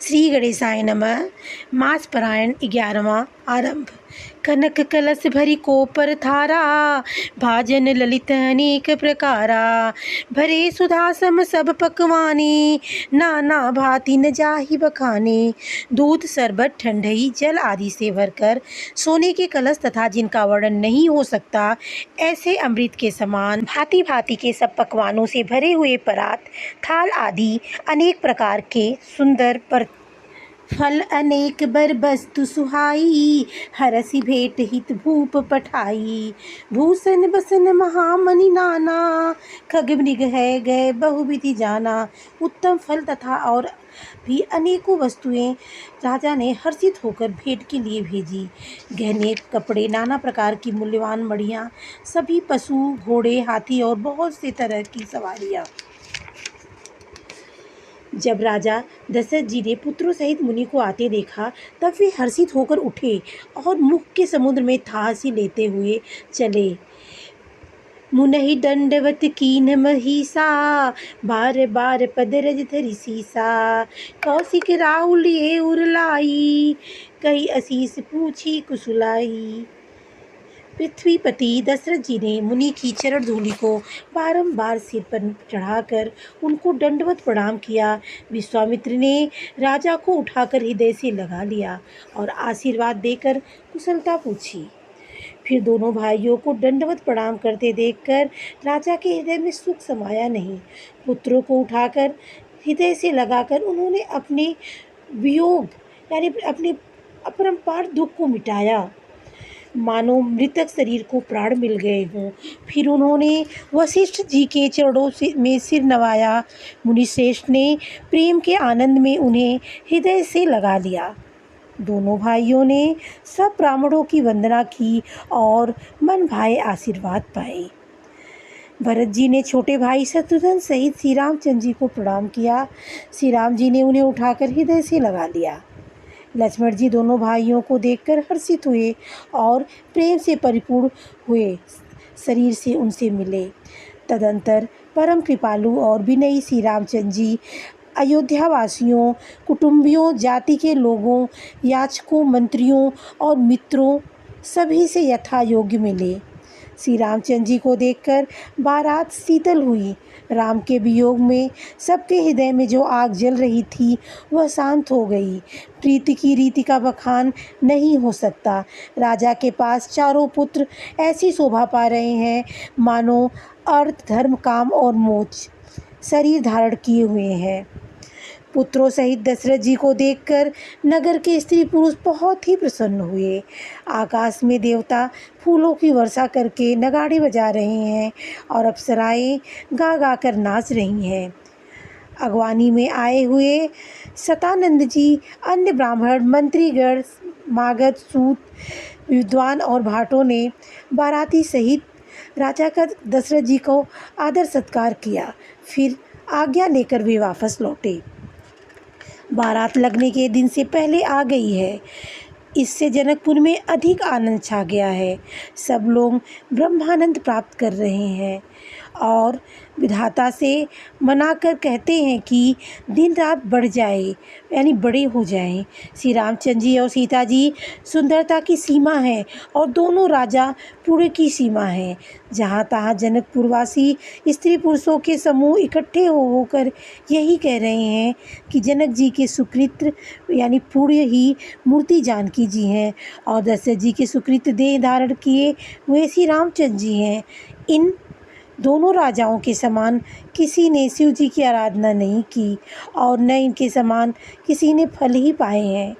श्री गणेशाय नमः। मास पारायण 11वां आरंभ। कनक कलश भरी कोपर थारा, भाजन ललित अनेक प्रकारा। भरे सुधा सम सब पकवाने, नाना भांति न जाहि बखाने। दूध शरबत ठंडई जल आदि से भरकर सोने के कलश तथा जिनका वर्णन नहीं हो सकता ऐसे अमृत के समान भांति भांति के सब पकवानों से भरे हुए परात, थाल आदि अनेक प्रकार के सुंदर पर फल अनेक बर वस्तु सुहाई, हरसि भेंट हित भूप पठाई। भूषण बसन महामणि नाना, खग मृग है गए बहुविधि जाना। उत्तम फल तथा और भी अनेकों वस्तुएं राजा ने हर्षित होकर भेंट के लिए भेजी। गहने, कपड़े, नाना प्रकार की मूल्यवान मणियां, सभी पशु, घोड़े, हाथी और बहुत से तरह की सवारियां। जब राजा दशरथ जी ने पुत्रों सहित मुनि को आते देखा तब वे हर्षित होकर उठे और मुख के समुद्र में थासी लेते हुए चले। मुनहि दंडवत कीन महिषा, बार बार पद रज धरि सीसा। कौशिक राहुल ये उरलाई, कही असीस पूछी कुशलाई। पृथ्वीपति दशरथ जी ने मुनि की चरण धूलि को बारंबार सिर पर चढ़ाकर उनको दंडवत प्रणाम किया। विश्वामित्र ने राजा को उठाकर हृदय से लगा लिया और आशीर्वाद देकर कुशलता पूछी। फिर दोनों भाइयों को दंडवत प्रणाम करते देखकर राजा के हृदय में सुख समाया नहीं। पुत्रों को उठाकर हृदय से लगाकर उन्होंने अपने वियोग यानी अपने अपरंपार दुख को मिटाया, मानो मृतक शरीर को प्राण मिल गए हों। फिर उन्होंने वशिष्ठ जी के चरणों में सिर नवाया। मुनिश्रेष्ठ ने प्रेम के आनंद में उन्हें हृदय से लगा लिया। दोनों भाइयों ने सब ब्राह्मणों की वंदना की और मन भाए आशीर्वाद पाए। भरत जी ने छोटे भाई शत्रुघ्न सहित श्री रामचंद्र जी को प्रणाम किया। श्री राम जी ने उन्हें उठाकर हृदय से लगा लिया। लक्ष्मण जी दोनों भाइयों को देखकर हर्षित हुए और प्रेम से परिपूर्ण हुए शरीर से उनसे मिले। तदंतर परम कृपालु और विनयी श्री रामचंद्र जी अयोध्या वासियों, कुटुंबियों, जाति के लोगों, याचकों, मंत्रियों और मित्रों सभी से यथा योग्य मिले। श्री रामचंद्र जी को देखकर बारात शीतल हुई। राम के वियोग में सबके हृदय में जो आग जल रही थी वह शांत हो गई। प्रीति की रीति का बखान नहीं हो सकता। राजा के पास चारों पुत्र ऐसी शोभा पा रहे हैं मानो अर्थ, धर्म, काम और मोक्ष शरीर धारण किए हुए हैं। पुत्रों सहित दशरथ जी को देखकर नगर के स्त्री पुरुष बहुत ही प्रसन्न हुए। आकाश में देवता फूलों की वर्षा करके नगाड़े बजा रहे हैं और अप्सराएं गा गा कर नाच रही हैं। अगवानी में आए हुए सतानंद जी, अन्य ब्राह्मण, मंत्रीगण, मागध, सूत, विद्वान और भाटों ने बाराती सहित राजा का दशरथ जी को आदर सत्कार किया। फिर आज्ञा लेकर वे वापस लौटे। बारात लगने के दिन से पहले आ गई है, इससे जनकपुर में अधिक आनंद छा गया है। सब लोग ब्रह्मानंद प्राप्त कर रहे हैं और विधाता से मनाकर कहते हैं कि दिन रात बढ़ जाए यानी बड़े हो जाएं। श्री रामचंद्र जी और सीता जी सुंदरता की सीमा है और दोनों राजा पुण्य की सीमा है। जहाँ तहाँ जनकपुरवासी स्त्री पुरुषों के समूह इकट्ठे होकर यही कह रहे हैं कि जनक जी के सुकृत यानी पुण्य ही मूर्ति जानकी जी हैं और दशरथ जी के सुकृत देह धारण किए हुए श्री रामचंद्र जी हैं। इन दोनों राजाओं के समान किसी ने शिव जी की आराधना नहीं की और न इनके समान किसी ने फल ही पाए हैं।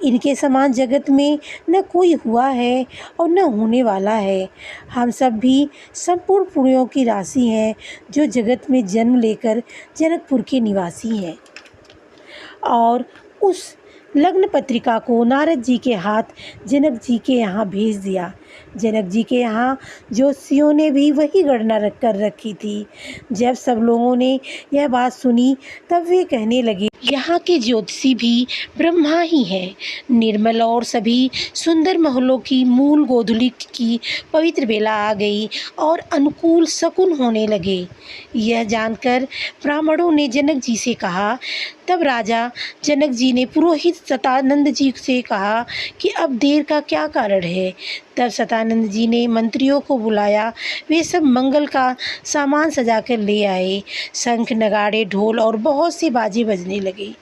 इनके समान जगत में न कोई हुआ है और न होने वाला है। हम सब भी संपूर्ण पुण्यों की राशि हैं जो जगत में जन्म लेकर जनकपुर के निवासी हैं। और उस लग्न पत्रिका को नारद जी के हाथ जनक जी के यहाँ भेज दिया। जनक जी के यहाँ ज्योतिषियों ने भी वही गणना कर रखी थी। जब सब लोगों ने यह बात सुनी तब वे कहने लगे, यहाँ के ज्योतिषी भी ब्रह्मा ही हैं। निर्मल और सभी सुंदर महलों की मूल गोधूली की पवित्र बेला आ गई और अनुकूल शकुन होने लगे। यह जानकर ब्राह्मणों ने जनक जी से कहा। तब राजा जनक जी ने पुरोहित सतानंद जी से कहा कि अब देर का क्या कारण है। तब सतानंद जी ने मंत्रियों को बुलाया। वे सब मंगल का सामान सजाकर ले आए। शंख, नगाड़े, ढोल और बहुत से बाजे बजने लगे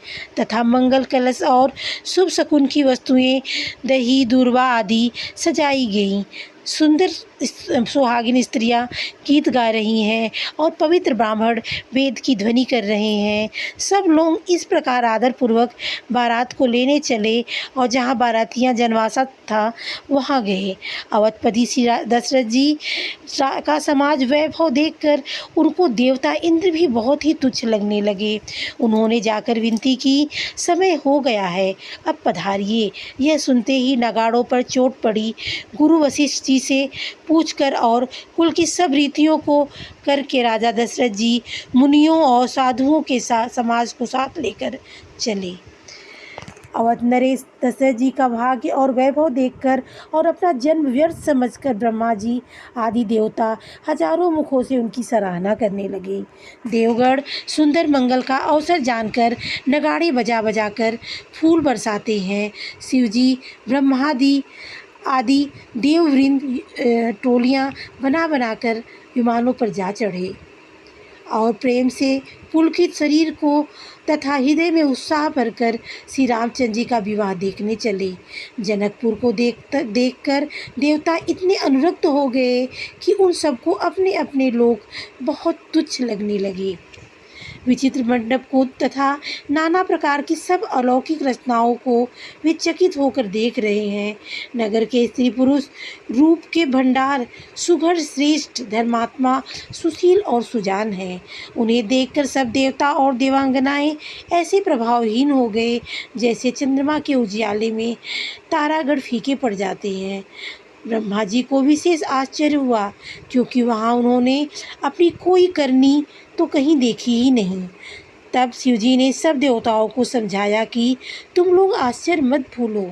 तथा मंगल कलश और शुभ शकुन की वस्तुएं, दही, दूर्वा आदि सजाई गईं। सुंदर सुहागिन स्त्रियां गीत गा रही हैं और पवित्र ब्राह्मण वेद की ध्वनि कर रहे हैं। सब लोग इस प्रकार आदरपूर्वक बारात को लेने चले और जहाँ बारातियाँ जनवासा था वहाँ गए। अवधपति श्री दशरथ जी का समाज वैभव देखकर उनको देवता इंद्र भी बहुत ही तुच्छ लगने लगे। उन्होंने जाकर विनती की, समय हो गया है, अब पधारिए। यह सुनते ही नगाड़ों पर चोट पड़ी। गुरु वशिष्ठ जी से पूछकर और कुल की सब रीतियों को करके राजा दशरथ जी मुनियों और साधुओं के साथ समाज को साथ लेकर चले। अवध नरेश दशरथ जी का भाग्य और वैभव देखकर और अपना जन्म व्यर्थ समझकर ब्रह्मा जी आदि देवता हजारों मुखों से उनकी सराहना करने लगे। देवगढ़ सुंदर मंगल का अवसर जानकर नगाड़े बजा बजाकर फूल बरसाते हैं। शिवजी, ब्रह्मादि आदि देववृंद टोलियां बना बनाकर विमानों पर जा चढ़े और प्रेम से पुलकित शरीर को तथा हृदय में उत्साह भरकर श्री रामचंद्र जी का विवाह देखने चले। जनकपुर को देखकर देवता इतने अनुरक्त हो गए कि उन सबको अपने अपने लोग बहुत तुच्छ लगने लगे। विचित्र मंडप को तथा नाना प्रकार की सब अलौकिक रचनाओं को वे चकित होकर देख रहे हैं। नगर के स्त्री पुरुष रूप के भंडार, सुघड़, श्रेष्ठ, धर्मात्मा, सुशील और सुजान हैं। उन्हें देखकर सब देवता और देवांगनाएं ऐसे प्रभावहीन हो गए जैसे चंद्रमा के उजियाले में तारागण फीके पड़ जाते हैं। ब्रह्मा जी को विशेष आश्चर्य हुआ क्योंकि वहाँ उन्होंने अपनी कोई करनी तो कहीं देखी ही नहीं। तब शिवजी ने सब देवताओं को समझाया कि तुम लोग आश्चर्य मत भूलो,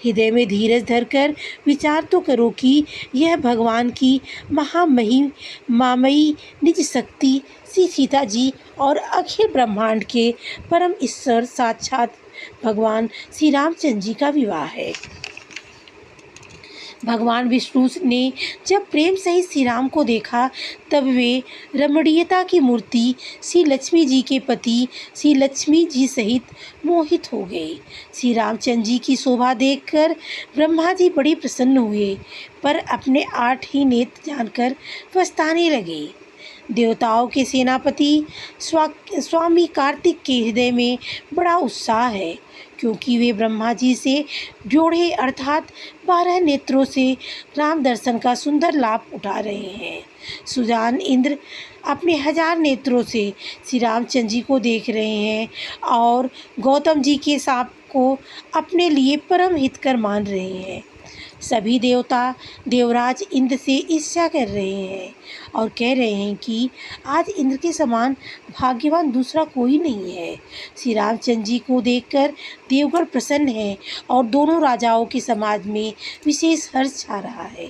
हृदय में धीरज धरकर विचार तो करो कि यह भगवान की मामयी निज शक्ति श्री सीता जी और अखिल ब्रह्मांड के परम ईश्वर साक्षात भगवान श्री रामचंद्र जी का विवाह है। भगवान विष्णु ने जब प्रेम सहित श्री राम को देखा तब वे रमणीयता की मूर्ति श्री लक्ष्मी जी के पति श्री लक्ष्मी जी सहित मोहित हो गए। श्री रामचंद्र जी की शोभा देखकर ब्रह्मा जी बड़े प्रसन्न हुए, पर अपने 8 ही नेत्र जानकर पछताने लगे। देवताओं के सेनापति स्वामी कार्तिक के हृदय में बड़ा उत्साह है क्योंकि वे ब्रह्मा जी से जोड़े अर्थात 12 नेत्रों से राम दर्शन का सुंदर लाभ उठा रहे हैं। सुजान इंद्र अपने 1000 नेत्रों से श्री रामचंद्र जी को देख रहे हैं और गौतम जी के साप को अपने लिए परम हितकर मान रहे हैं। सभी देवता देवराज इंद्र से ईर्ष्या कर रहे हैं और कह रहे हैं कि आज इंद्र के समान भाग्यवान दूसरा कोई नहीं है। श्री रामचंद्र जी को देखकर देवगण प्रसन्न है और दोनों राजाओं के समाज में विशेष हर्ष छा रहा है।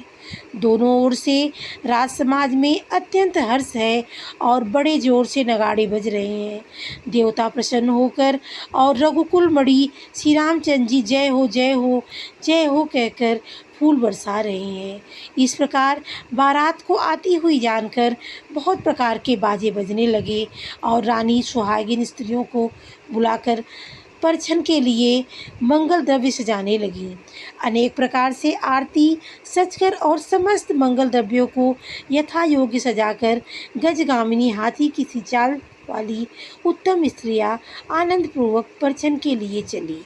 दोनों ओर से राज समाज में अत्यंत हर्ष है और बड़े जोर से नगाड़े बज रहे हैं। देवता प्रसन्न होकर और रघुकुल मणि श्री रामचंद्र जी जय हो जय हो जय हो कहकर फूल बरसा रहे हैं। इस प्रकार बारात को आती हुई जानकर बहुत प्रकार के बाजे बजने लगे और रानी सुहागिन स्त्रियों को बुलाकर परछन के लिए मंगल द्रव्य सजाने लगी। अनेक प्रकार से आरती सजकर और समस्त मंगल द्रव्यों को यथा योग्य सजाकर गजगामिनी हाथी की सी चाल वाली उत्तम स्त्रियां आनंदपूर्वक परछन के लिए चली।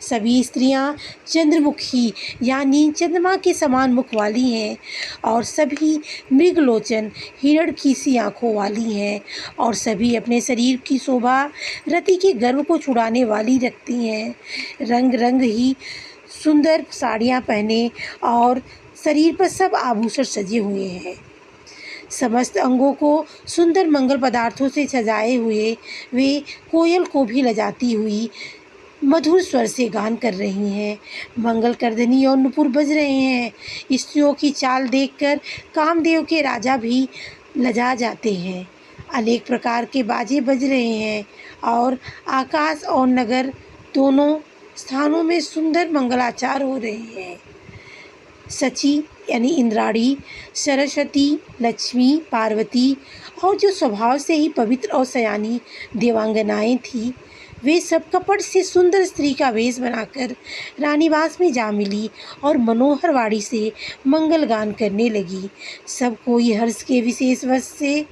सभी स्त्रियां चंद्रमुखी यानी चंद्रमा के समान मुख वाली हैं और सभी मृगलोचन हिरण की सी आँखों वाली हैं और सभी अपने शरीर की शोभा रति के गर्व को छुड़ाने वाली रखती हैं। रंग रंग ही सुंदर साड़ियाँ पहने और शरीर पर सब आभूषण सजे हुए हैं। समस्त अंगों को सुंदर मंगल पदार्थों से सजाए हुए वे कोयल को भी लजाती हुई मधुर स्वर से गान कर रही हैं। मंगल करधनी और नुपुर बज रहे हैं। स्त्रियों की चाल देखकर कामदेव के राजा भी लजा जाते हैं। अनेक प्रकार के बाजे बज रहे हैं और आकाश और नगर दोनों स्थानों में सुंदर मंगलाचार हो रहे हैं। सची यानी इंद्राणी, सरस्वती, लक्ष्मी, पार्वती और जो स्वभाव से ही पवित्र और सयानी देवांगनाएं थीं, वे सब कपट से सुंदर स्त्री का वेश बनाकर रानीवास में जा मिली और मनोहर वाणी से मंगल गान करने लगी। सब कोई हर्ष के विशेष वश से,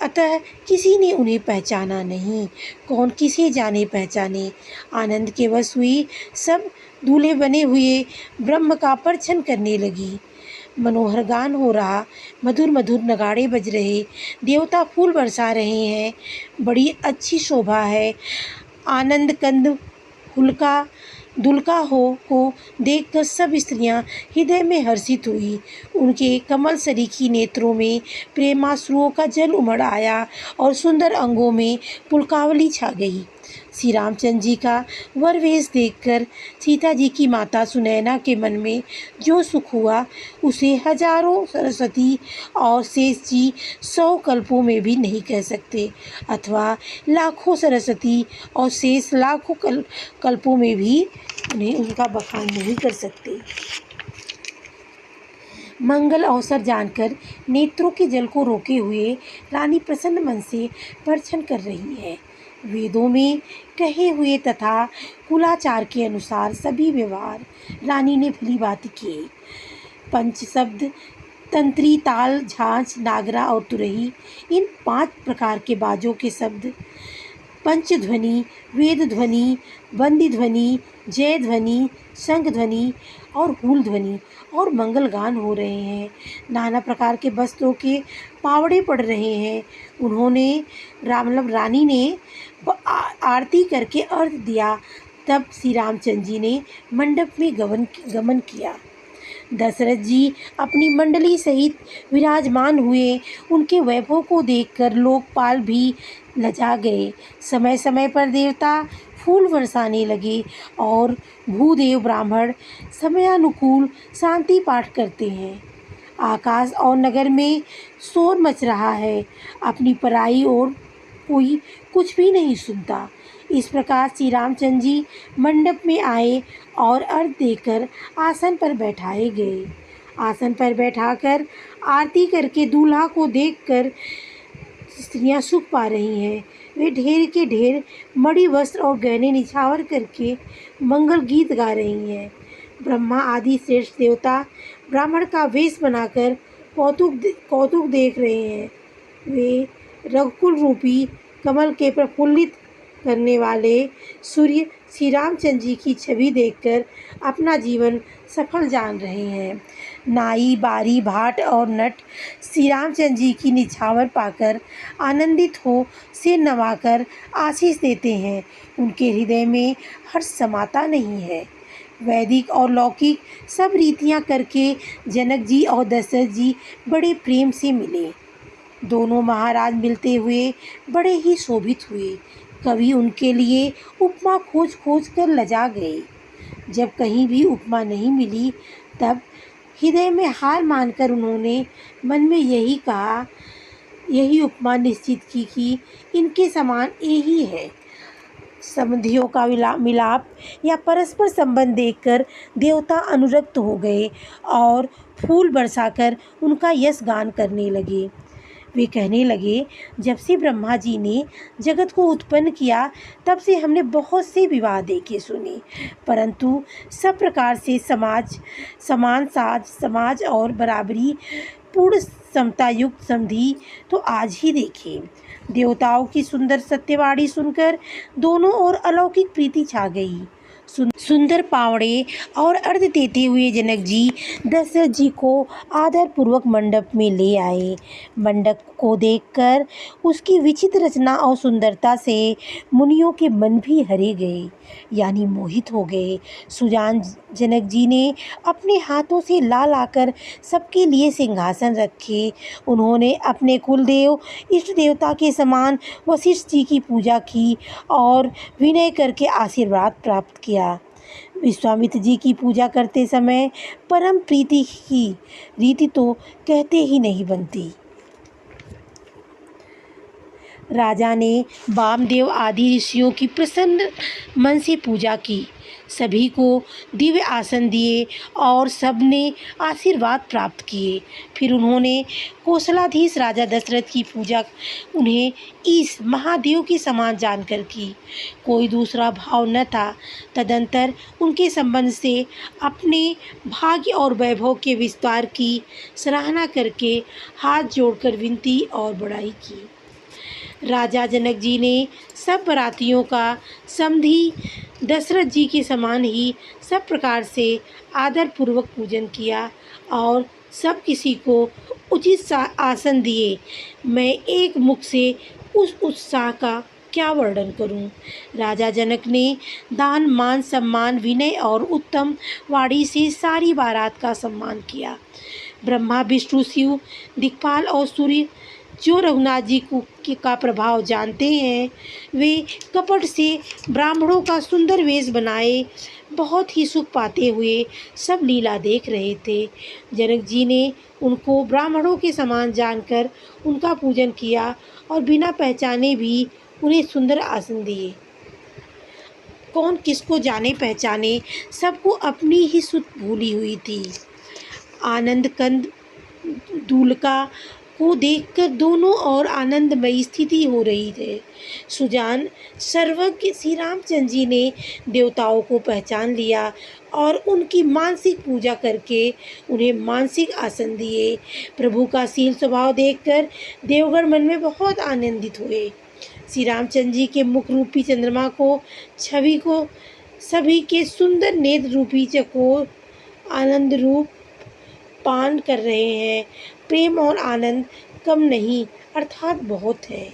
अतः किसी ने उन्हें पहचाना नहीं। कौन किसे जाने पहचाने। आनंद के वश हुई सब दूल्हे बने हुए ब्रह्म का परछन करने लगी। मनोहर गान हो रहा, मधुर मधुर नगाड़े बज रहे, देवता फूल बरसा रहे हैं। बड़ी अच्छी शोभा है। आनंद कंद हुलका दुल्का हो को देखकर सब स्त्रियां हृदय में हर्षित हुई। उनके कमल सरीखी नेत्रों में प्रेमाश्रुओं का जल उमड़ आया और सुंदर अंगों में पुलकावली छा गई। श्री रामचंद्र जी का वर वेश देखकर सीता जी की माता सुनैना के मन में जो सुख हुआ, उसे हजारों सरस्वती और शेष जी 100 कल्पों में भी नहीं कह सकते, अथवा लाखों सरस्वती और शेष लाखों कल्पों में भी उन्हें उनका बखान नहीं कर सकते। मंगल अवसर जानकर नेत्रों के जल को रोके हुए रानी प्रसन्न मन से परछन कर रही है। वेदों में कहे हुए तथा कुलाचार के अनुसार सभी व्यवहार रानी ने भली भांति किए। पंच शब्द, तंत्री, ताल, झांझ, नागरा और तुरही, इन 5 प्रकार के बाजों के शब्द, पंचध्वनि, वेद ध्वनि, वंदी ध्वनि, जय ध्वनि, शंख ध्वनि और हूल ध्वनि और मंगल गान हो रहे हैं। नाना प्रकार के वस्त्रों के पावड़े पड़ रहे हैं। उन्होंने रानी ने आरती करके अर्घ दिया। तब श्री रामचंद्र जी ने मंडप में गमन किया। दशरथ जी अपनी मंडली सहित विराजमान हुए। उनके वैभव को देखकर लोकपाल भी लजा गए। समय समय पर देवता फूल बरसाने लगे और भूदेव ब्राह्मण समयानुकूल शांति पाठ करते हैं। आकाश और नगर में शोर मच रहा है। अपनी पराई ओर कोई कुछ भी नहीं सुनता। इस प्रकार श्री रामचंद्र जी मंडप में आए और अर्घ देकर आसन पर बैठाए गए। आसन पर बैठाकर आरती करके दूल्हा को देखकर स्त्रियां सुख पा रही हैं। वे ढेर के ढेर मणि वस्त्र और गहने निछावर करके मंगल गीत गा रही हैं। ब्रह्मा आदि श्रेष्ठ देवता ब्राह्मण का वेश बनाकर कौतुक देख रहे हैं। वे रघुकुल रूपी कमल के प्रफुल्लित करने वाले सूर्य श्री रामचंद्र जी की छवि देखकर अपना जीवन सफल जान रहे हैं। नाई, बारी, भाट और नट श्री रामचंद्र जी की निछावर पाकर आनंदित हो सिर नवाकर आशीष देते हैं। उनके हृदय में हर्ष समाता नहीं है। वैदिक और लौकिक सब रीतियां करके जनक जी और दशरथ जी बड़े प्रेम से मिले। दोनों महाराज मिलते हुए बड़े ही शोभित हुए। कवि उनके लिए उपमा खोज खोज कर लजा गए। जब कहीं भी उपमा नहीं मिली, तब हृदय में हार मानकर उन्होंने मन में यही उपमा निश्चित की कि इनके समान यही है। संबंधियों का मिलाप या परस्पर संबंध देखकर देवता अनुरक्त हो गए और फूल बरसाकर उनका यश गान करने लगे। वे कहने लगे, जब से ब्रह्मा जी ने जगत को उत्पन्न किया, तब से हमने बहुत से विवाह देखे सुने, परंतु सब प्रकार से समाज और बराबरी पूर्ण समता युक्त समधि तो आज ही देखे। देवताओं की सुंदर सत्यवाणी सुनकर दोनों ओर अलौकिक प्रीति छा गई। सुंदर पावड़े और अर्घ देते हुए जनक जी दशरथ जी को आदरपूर्वक मंडप में ले आए। मंडप को देखकर उसकी विचित्र रचना और सुंदरता से मुनियों के मन भी हरे गए, यानी मोहित हो गए। सुजान जनक जी ने अपने हाथों से ला लाकर सबके लिए सिंहासन रखे। उन्होंने अपने कुलदेव इष्ट देवता के समान वशिष्ठ जी की पूजा की और विनय करके आशीर्वाद प्राप्त किया। विश्वामित्र जी की पूजा करते समय परम प्रीति की रीति तो कहते ही नहीं बनती। राजा ने वामदेव आदि ऋषियों की प्रसन्न मन से पूजा की, सभी को दिव्य आसन दिए और सबने आशीर्वाद प्राप्त किए। फिर उन्होंने कौशलाधीश राजा दशरथ की पूजा उन्हें इस महादेव के समान जानकर की। कोई दूसरा भाव न था। तदंतर उनके संबंध से अपने भाग्य और वैभव के विस्तार की सराहना करके हाथ जोड़कर विनती और बड़ाई की। राजा जनक जी ने सब बरातियों का समधी दशरथ जी के समान ही सब प्रकार से आदर पूर्वक पूजन किया और सब किसी को उचित आसन दिए। मैं एक मुख से उस उत्साह का क्या वर्णन करूं। राजा जनक ने दान मान सम्मान विनय और उत्तम वाणी से सारी बारात का सम्मान किया। ब्रह्मा विष्णु शिव दिक्पाल और सूर्य जो रघुनाथ जी का प्रभाव जानते हैं, वे कपट से ब्राह्मणों का सुंदर वेश बनाए बहुत ही सुख पाते हुए सब लीला देख रहे थे। जनक जी ने उनको ब्राह्मणों के समान जानकर उनका पूजन किया और बिना पहचाने भी उन्हें सुंदर आसन दिए। कौन किसको जाने पहचाने, सबको अपनी ही सुध भूली हुई थी। आनंद कंद दूलका को देखकर दोनों और आनंदमयी स्थिति हो रही है। सुजान सर्वज्ञ श्री रामचंद्र जी ने देवताओं को पहचान लिया और उनकी मानसिक पूजा करके उन्हें मानसिक आसन दिए। प्रभु का शील स्वभाव देखकर देवगण मन में बहुत आनंदित हुए। श्री रामचंद्र जी के मुख रूपी चंद्रमा को छवि को सभी के सुंदर नेत्र रूपी चकोर आनंद रूप पान कर रहे हैं। प्रेम और आनंद कम नहीं अर्थात बहुत है।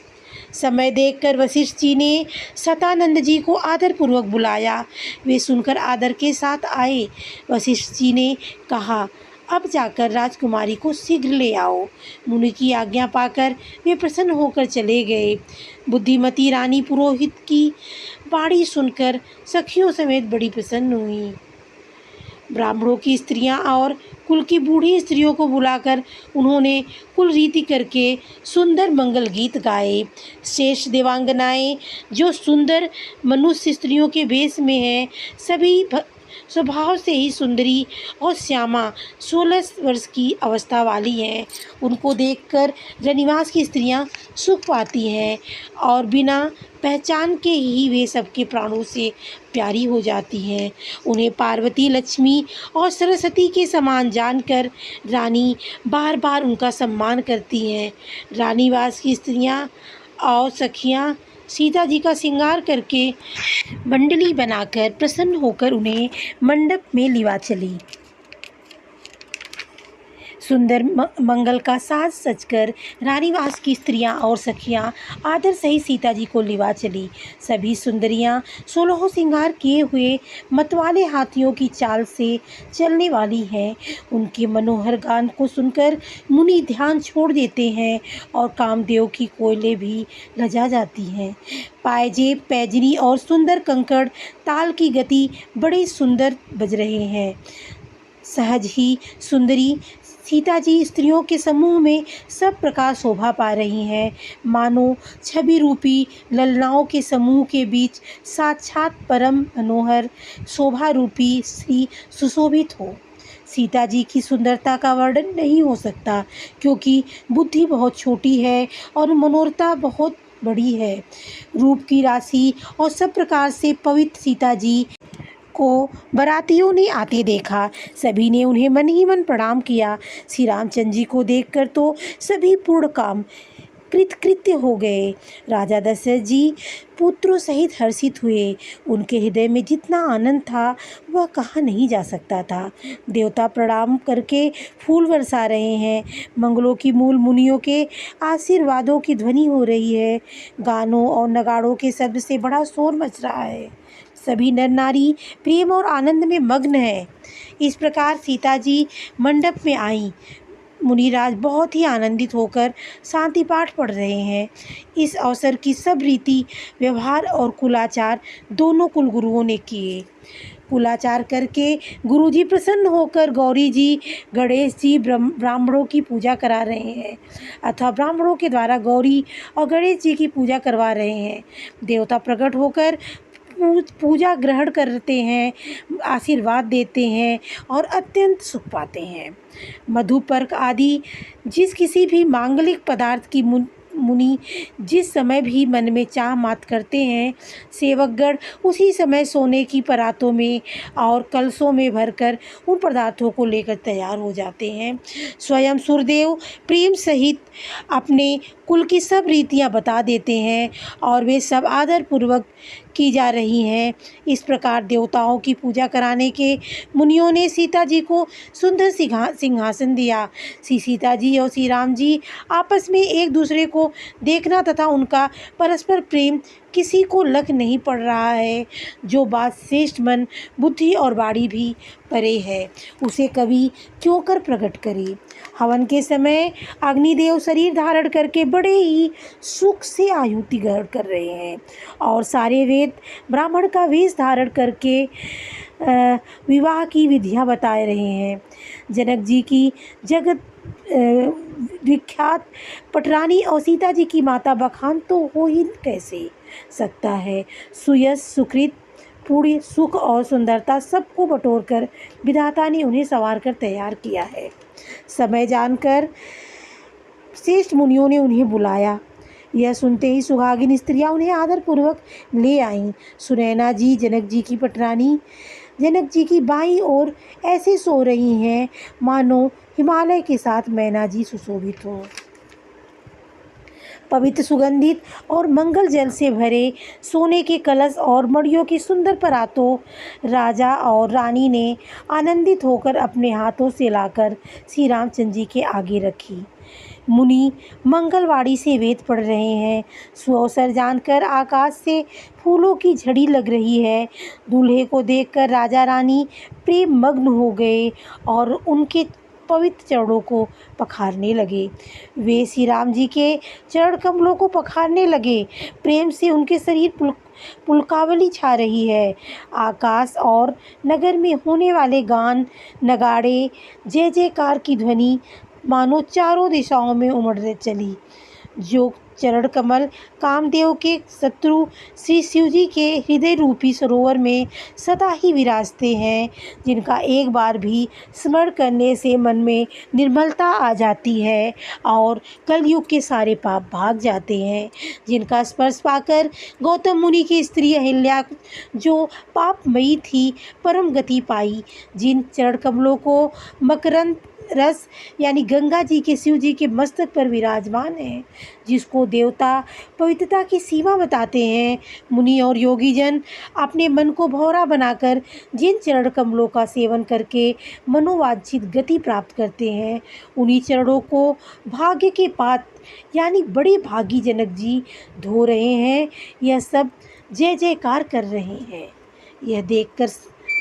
समय देखकर वशिष्ठ जी ने सतानंद जी को आदर पूर्वक बुलाया। वे सुनकर आदर के साथ आए। वशिष्ठ जी ने कहा, अब जाकर राजकुमारी को शीघ्र ले आओ। मुनि की आज्ञा पाकर वे प्रसन्न होकर चले गए। बुद्धिमती रानी पुरोहित की वाणी सुनकर सखियों समेत बड़ी प्रसन्न हुई। ब्राह्मणों की स्त्रियां और कुल की बूढ़ी स्त्रियों को बुलाकर उन्होंने कुल रीति करके सुंदर मंगल गीत गाए। शेष देवांगनाएं जो सुंदर मनुष्य स्त्रियों के वेश में हैं, सभी स्वभाव से ही सुंदरी और श्यामा 16 वर्ष की अवस्था वाली हैं। उनको देखकर रनिवास की स्त्रियां सुख पाती हैं और बिना पहचान के ही वे सबके प्राणों से प्यारी हो जाती हैं। उन्हें पार्वती, लक्ष्मी और सरस्वती के समान जानकर रानी बार बार उनका सम्मान करती हैं। रानीवास की स्त्रियां और सखियां सीता जी का श्रृंगार करके मंडली बनाकर प्रसन्न होकर उन्हें मंडप में लिवा चली। सुंदर मंगल का साज सजकर रानीवास की स्त्रियां और सखियां आदर सहित सीता जी को लिवा चली। सभी सुंदरियां 16 श्रृंगार किए हुए मतवाले हाथियों की चाल से चलने वाली हैं। उनके मनोहर गान को सुनकर मुनि ध्यान छोड़ देते हैं और कामदेव की कोयलें भी लजा जाती हैं। पायजेब, पैजनी और सुंदर कंकड़ ताल की गति बड़े सुंदर बज रहे हैं। सहज ही सुंदरी सीता जी स्त्रियों के समूह में सब प्रकार शोभा पा रही हैं, मानो छवि रूपी ललनाओं के समूह के बीच साक्षात परम मनोहर शोभा रूपी श्री सुशोभित हो। सीता जी की सुंदरता का वर्णन नहीं हो सकता, क्योंकि बुद्धि बहुत छोटी है और मनोरता बहुत बड़ी है। रूप की राशि और सब प्रकार से पवित्र सीता जी को बरातियों ने आते देखा। सभी ने उन्हें मन ही मन प्रणाम किया। श्री रामचंद्र जी को देखकर तो सभी पूर्ण काम कृतकृत्य हो गए। राजा दशरथ जी पुत्रों सहित हर्षित हुए। उनके हृदय में जितना आनंद था वह कहा नहीं जा सकता था। देवता प्रणाम करके फूल बरसा रहे हैं। मंगलों की मूल मुनियों के आशीर्वादों की ध्वनि हो रही है। गानों और नगाड़ों के शब्द से बड़ा शोर मच रहा है। सभी नर नारी प्रेम और आनंद में मग्न है। इस प्रकार सीता जी मंडप में आईं। मुनिराज बहुत ही आनंदित होकर शांति पाठ पढ़ रहे हैं। इस अवसर की सब रीति व्यवहार और कुलाचार दोनों कुलगुरुओं ने किए। कुलाचार करके गुरुजी प्रसन्न होकर गौरी जी, गणेश जी ब्राह्मणों की पूजा करा रहे हैं, अथवा ब्राह्मणों के द्वारा गौरी और गणेश जी की पूजा करवा रहे हैं। देवता प्रकट होकर पूजा ग्रहण करते हैं, आशीर्वाद देते हैं और अत्यंत सुख पाते हैं। मधुपर्क आदि जिस किसी भी मांगलिक पदार्थ की मुनि जिस समय भी मन में चाह मात करते हैं, सेवकगण उसी समय सोने की परातों में और कलशों में भरकर उन पदार्थों को लेकर तैयार हो जाते हैं। स्वयं सूर्यदेव प्रेम सहित अपने कुल की सब रीतियां बता देते हैं और वे सब आदरपूर्वक की जा रही हैं। इस प्रकार देवताओं की पूजा कराने के मुनियों ने सीता जी को सुंदर सिंहासन दिया। श्री सीता जी और श्री राम जी आपस में एक दूसरे को देखना तथा उनका परस्पर प्रेम किसी को लग नहीं पड़ रहा है। जो बात श्रेष्ठ मन, बुद्धि और वाणी भी परे है, उसे कवि क्यों कर प्रकट करे। हवन के समय अग्निदेव शरीर धारण करके बड़े ही सुख से आहुति ग्रहण कर रहे हैं और सारे वेद ब्राह्मण का वेश धारण करके विवाह की विधियां बता रहे हैं। जनक जी की जगत विख्यात पटरानी और सीता जी की माता बखान तो हो ही कैसे सकता है। सुयश, सुकृत, पुण्य, सुख और सुंदरता सबको बटोरकर विधाता ने उन्हें संवार कर तैयार किया है। समय जानकर श्रेष्ठ मुनियों ने उन्हें बुलाया। यह सुनते ही सुहागिन स्त्रियां उन्हें आदरपूर्वक ले आईं। सुनैना जी जनक जी की पटरानी जनक जी की बाईं ओर ऐसे सो रही हैं मानो हिमालय के साथ मैना जी सुशोभित हों। पवित्र, सुगंधित और मंगल जल से भरे सोने के कलश और मड़ियों की सुंदर परातों राजा और रानी ने आनंदित होकर अपने हाथों से लाकर श्री रामचंद्र जी के आगे रखी। मुनि मंगलवाणी से वेद पढ़ रहे हैं। सुअवसर जानकर आकाश से फूलों की झड़ी लग रही है। दूल्हे को देखकर राजा रानी प्रेम मग्न हो गए और उनके पवित्र चरणों को पखारने लगे। वे श्री राम जी के चरण कमलों को पखारने लगे। प्रेम से उनके शरीर पुलकावली छा रही है। आकाश और नगर में होने वाले गान, नगाड़े, जय जयकार की ध्वनि मानो चारों दिशाओं में उमड़ चली। जो चरण कमल कामदेव के शत्रु श्री शिव जी के हृदय रूपी सरोवर में सदा ही विराजते हैं, जिनका एक बार भी स्मरण करने से मन में निर्मलता आ जाती है और कलयुग के सारे पाप भाग जाते हैं, जिनका स्पर्श पाकर गौतम मुनि की स्त्री अहिल्या जो पापमयी थी परम गति पाई, जिन चरण कमलों को मकरंद रस यानी गंगा जी के शिव जी के मस्तक पर विराजमान है, जिसको देवता पवित्रता की सीमा बताते हैं। मुनि और योगी जन अपने मन को भौरा बनाकर जिन चरण कमलों का सेवन करके मनोवांछित गति प्राप्त करते हैं, उन्हीं चरणों को भाग्य के पात यानी बड़े भागी जनक जी धो रहे हैं। यह सब जय जयकार कर रहे हैं। यह देखकर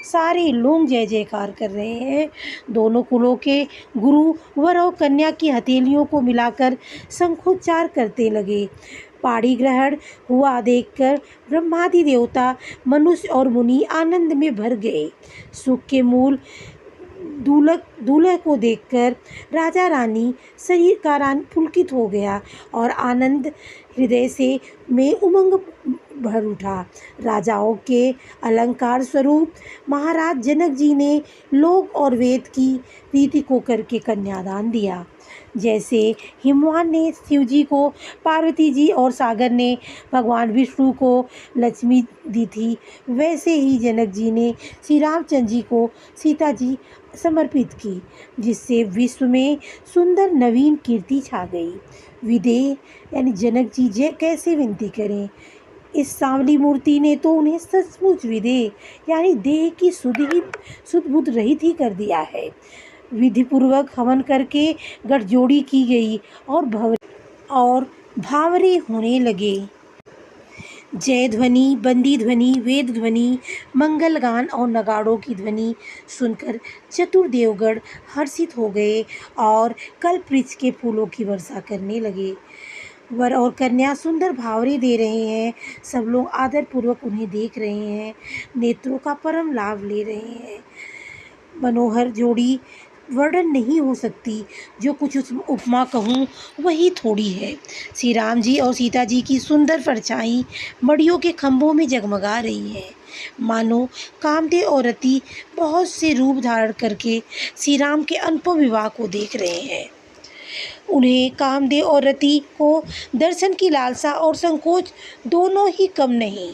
सारे लोग जय जयकार कर रहे हैं। दोनों कुलों के गुरु वर और कन्या की हथेलियों को मिलाकर शंखोच्चार करते लगे। पाणी ग्रहण हुआ देखकर ब्रह्मादि देवता, मनुष्य और मुनि आनंद में भर गए। सुख के मूल दूल्हे को देखकर राजा रानी शरीर का पुलकित हो गया और आनंद हृदय से में उमंग भर उठा। राजाओं के अलंकार स्वरूप महाराज जनक जी ने लोक और वेद की रीति को करके कन्यादान दिया। जैसे हिमवान ने शिव जी को पार्वती जी और सागर ने भगवान विष्णु को लक्ष्मी दी थी, वैसे ही जनक जी ने श्री रामचंद्र जी को सीता जी समर्पित की, जिससे विश्व में सुंदर नवीन कीर्ति छा गई। विदेह यानी जनक जी कैसे विनती करें। इस सांवली मूर्ति ने तो उन्हें सचमुच विदेह यानी देह की शुद्ध बुद्ध रहित ही कर दिया है। विधिपूर्वक हवन करके गठजोड़ी की गई और भावरे होने लगे। जय ध्वनि, बंदी ध्वनि, वेद ध्वनि, मंगल गान और नगाड़ों की ध्वनि सुनकर चतुर्देवगण हर्षित हो गए और कल्पवृक्ष के फूलों की वर्षा करने लगे। वर और कन्या सुंदर भावरे दे रहे हैं। सब लोग आदरपूर्वक उन्हें देख रहे हैं, नेत्रों का परम लाभ ले रहे हैं। मनोहर जोड़ी वर्णन नहीं हो सकती। जो कुछ उस उपमा कहूँ वही थोड़ी है। श्री राम जी और सीता जी की सुंदर परछाई मड़ियों के खंभों में जगमगा रही है, मानो कामदेव और रति बहुत से रूप धारण करके श्री राम के अनुपम विवाह को देख रहे हैं। उन्हें कामदेव और रति को दर्शन की लालसा और संकोच दोनों ही कम नहीं,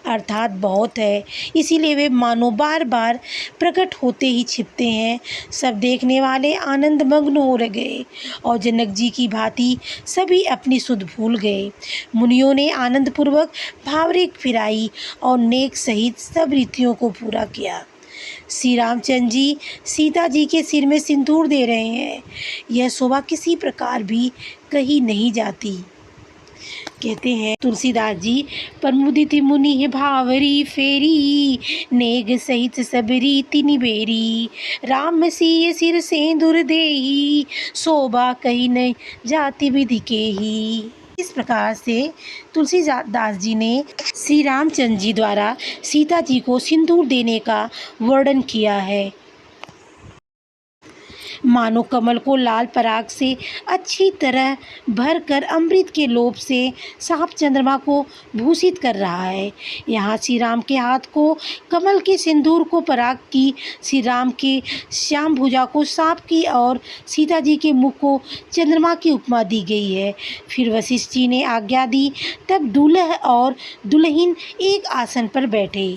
अर्थात बहुत है। इसीलिए वे मानो बार बार प्रकट होते ही छिपते हैं। सब देखने वाले आनंद मग्न हो गए और जनक जी की भांति सभी अपनी सुध भूल गए। मुनियों ने आनंदपूर्वक भावरे फिराई और नेक सहित सब रीतियों को पूरा किया। श्री रामचंद्र जी सीता जी के सिर में सिंदूर दे रहे हैं। यह शोभा किसी प्रकार भी कही नहीं जाती। कहते हैं तुलसीदास जी, परमुदित मुनि भावरी फेरी, नेग सहित सब रीति निबेरी, राम सिय सिर सेंदूर देही, शोभा कही नहीं जाति विधि के ही। इस प्रकार से तुलसीदास जी ने श्री रामचंद्र जी द्वारा सीता जी को सिंदूर देने का वर्णन किया है। मानो कमल को लाल पराग से अच्छी तरह भरकर अमृत के लोभ से साफ चंद्रमा को भूषित कर रहा है। यहाँ श्री राम के हाथ को कमल के सिंदूर को पराग की, श्री राम के श्याम भुजा को सांप की और सीता जी के मुख को चंद्रमा की उपमा दी गई है। फिर वशिष्ठ जी ने आज्ञा दी, तब दूल्हा और दुल्हन एक आसन पर बैठे।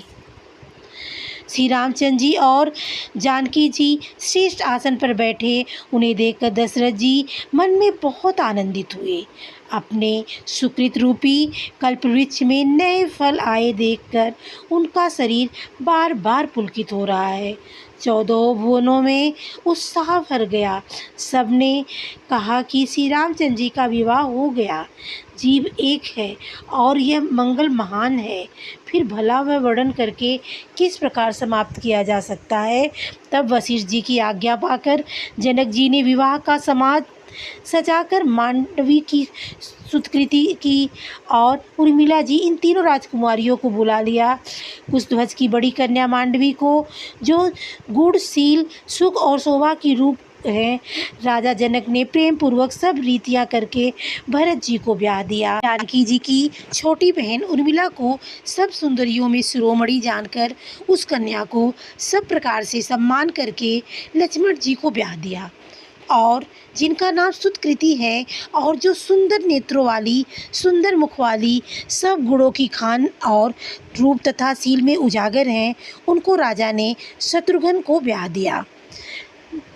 श्री रामचंद्र जी और जानकी जी श्रेष्ठ आसन पर बैठे। उन्हें देखकर दशरथ जी मन में बहुत आनंदित हुए। अपने सुकृत रूपी कल्पवृक्ष में नए फल आए देखकर उनका शरीर बार बार पुलकित हो रहा है। 14 भुवनों में उत्साह भर गया। सबने कहा कि श्री रामचंद्र जी का विवाह हो गया। जीव एक है और यह मंगल महान है। फिर भला वह वर्णन करके किस प्रकार समाप्त किया जा सकता है। तब वशिष्ठ जी की आज्ञा पाकर जनक जी ने विवाह का समाज सजाकर मांडवी की सुकृति की और उर्मिला जी इन तीनों राजकुमारियों को बुला लिया। कुशध्वज की बड़ी कन्या मांडवी को, जो गुणशील सुख और शोभा की रूप है, राजा जनक ने प्रेम पूर्वक सब रीतियां करके भरत जी को ब्याह दिया। जानकी जी की छोटी बहन उर्मिला को सब सुंदरियों में शिरोमणि जानकर उस कन्या को सब प्रकार से सम्मान करके लक्ष्मण जी को ब्याह दिया। और जिनका नाम सुकृति है और जो सुंदर नेत्रों वाली, सुंदर मुख वाली, सब गुणों की खान और रूप तथा शील में उजागर हैं, उनको राजा ने शत्रुघ्न को ब्याह दिया।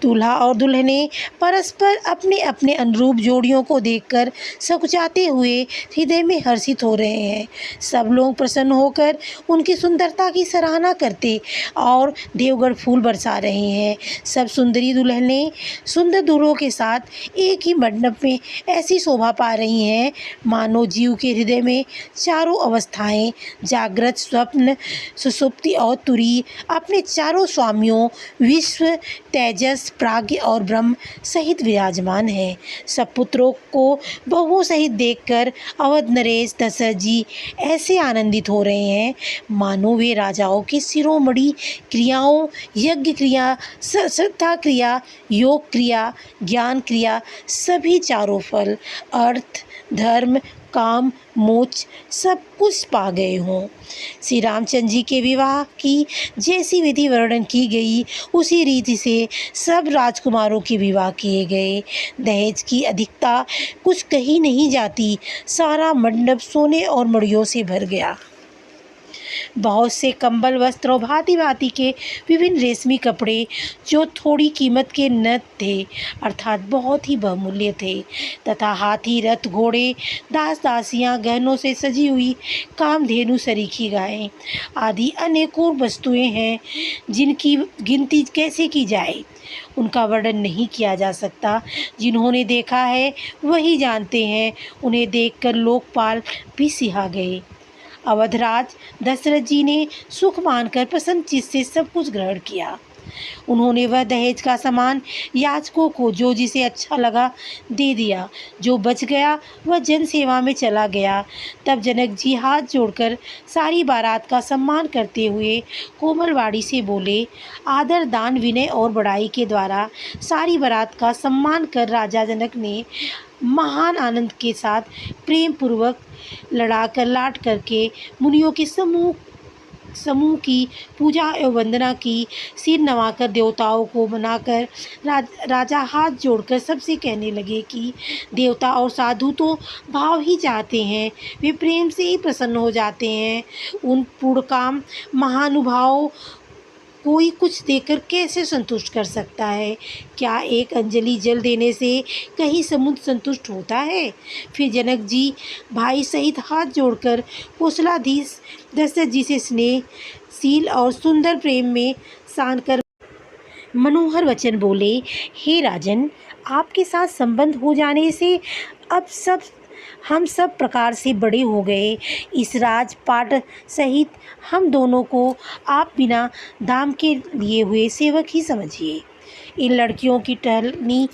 दूल्हा और दुल्हने परस्पर अपने अपने अनुरूप जोड़ियों को देखकर सकुचाते हुए हृदय में हर्षित हो रहे हैं। सब लोग प्रसन्न होकर उनकी सुंदरता की सराहना करते और देवगढ़ फूल बरसा रहे हैं। सब सुंदरी दुल्हनें सुंदर दूल्हों के साथ एक ही मंडप में ऐसी शोभा पा रही हैं, मानो जीव के हृदय में चारों अवस्थाएं, जागृत, स्वप्न, सुषुप्ति और तुरीय, अपने चारों स्वामियों विश्व, तेजस, प्राज्ञ और ब्रह्म सहित विराजमान है। सब पुत्रों को बहुओं सहित देखकर अवध नरेश दशरथ जी ऐसे आनंदित हो रहे हैं, मानो वे राजाओं की शिरोमणि क्रियाओं, यज्ञ क्रिया, श्रद्धा क्रिया, योग क्रिया, ज्ञान क्रिया, सभी चारों फल, अर्थ, धर्म, काम, मोक्ष सब कुछ पा गए हों। श्री रामचंद्र जी के विवाह की जैसी विधि वर्णन की गई, उसी रीति से सब राजकुमारों के विवाह किए गए। दहेज की अधिकता कुछ कही नहीं जाती। सारा मंडप सोने और मड़ियों से भर गया। बहुत से कंबल, वस्त्र और भांति भांति के विभिन्न रेशमी कपड़े जो थोड़ी कीमत के न थे, अर्थात बहुत ही बहुमूल्य थे, तथा हाथी, रथ, घोड़े, दास दासियां, गहनों से सजी हुई कामधेनु, सरीखी गायें आदि अनेकों वस्तुएं हैं, जिनकी गिनती कैसे की जाए, उनका वर्णन नहीं किया जा सकता। जिन्होंने देखा है वही जानते हैं। उन्हें देखकर लोकपाल भी सिहा गए। अवधराज दशरथ जी ने सुख मानकर प्रसन्न चित्त से सब कुछ ग्रहण किया। उन्होंने वह दहेज का सामान याचकों को जो जिसे अच्छा लगा दे दिया। जो बच गया वह जन सेवा में चला गया। तब जनक जी हाथ जोड़कर सारी बारात का सम्मान करते हुए कोमलवाड़ी से बोले, आदर, दान, विनय और बड़ाई के द्वारा सारी बारात का सम्मान कर राजा जनक ने महान आनंद के साथ प्रेम पूर्वक लड़ाकर लाट करके मुनियों के समूह की पूजा एवं वंदना की। सिर नवाकर देवताओं को मनाकर राजा हाथ जोड़कर सबसे कहने लगे कि देवता और साधु तो भाव ही चाहते हैं, वे प्रेम से ही प्रसन्न हो जाते हैं। उन पूर्णकाम महानुभावों कोई कुछ देकर कैसे संतुष्ट कर सकता है? क्या एक अंजलि जल देने से कहीं समुद्र संतुष्ट होता है? फिर जनक जी भाई सहित हाथ जोड़कर कौशलाधीश दशरथ जी से स्नेहशील और सुंदर प्रेम में सान कर मनोहर वचन बोले, हे राजन, आपके साथ संबंध हो जाने से अब हम सब प्रकार से बड़े हो गए। इस राजपाट सहित हम दोनों को आप बिना दाम के लिए हुए सेवक ही समझिए। इन लड़कियों की टहलनी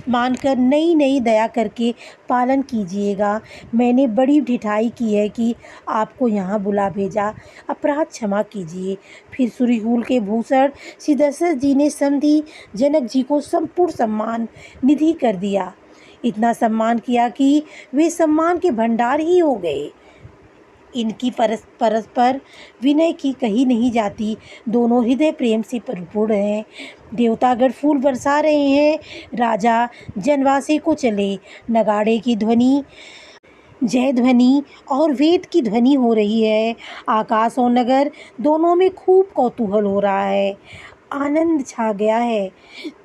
मानकर नई नई दया करके पालन कीजिएगा। मैंने बड़ी ढिठाई की है कि आपको यहाँ बुला भेजा, अपराध क्षमा कीजिए। फिर सूर्यकुल के भूषण श्री दशरथ जी ने समधी जनक जी को संपूर्ण सम्मान निधि कर दिया। इतना सम्मान किया कि वे सम्मान के भंडार ही हो गए। इनकी परस्पर विनय की कही नहीं जाती। दोनों हृदय प्रेम से परिपूर्ण हैं। देवतागण फूल बरसा रहे हैं। राजा जनवासे को चले। नगाड़े की ध्वनि, जय ध्वनि और वेद की ध्वनि हो रही है। आकाश और नगर दोनों में खूब कौतूहल हो रहा है। आनंद छा गया है।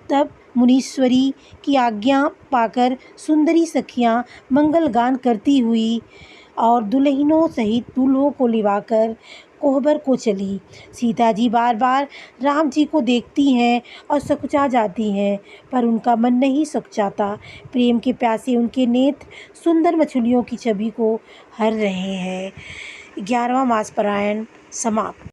तब मुनीश्वरी की आज्ञा पाकर सुंदरी सखियां मंगल गान करती हुई और दुल्हनों सहित दूल्हों को लिवाकर कोहबर को चली। सीता जी बार बार राम जी को देखती हैं और सकुचा जाती हैं, पर उनका मन नहीं सकुचाता। प्रेम के प्यासे उनके नेत्र सुंदर मछलियों की छवि को हर रहे हैं। 11वां मास पारायण समाप्त।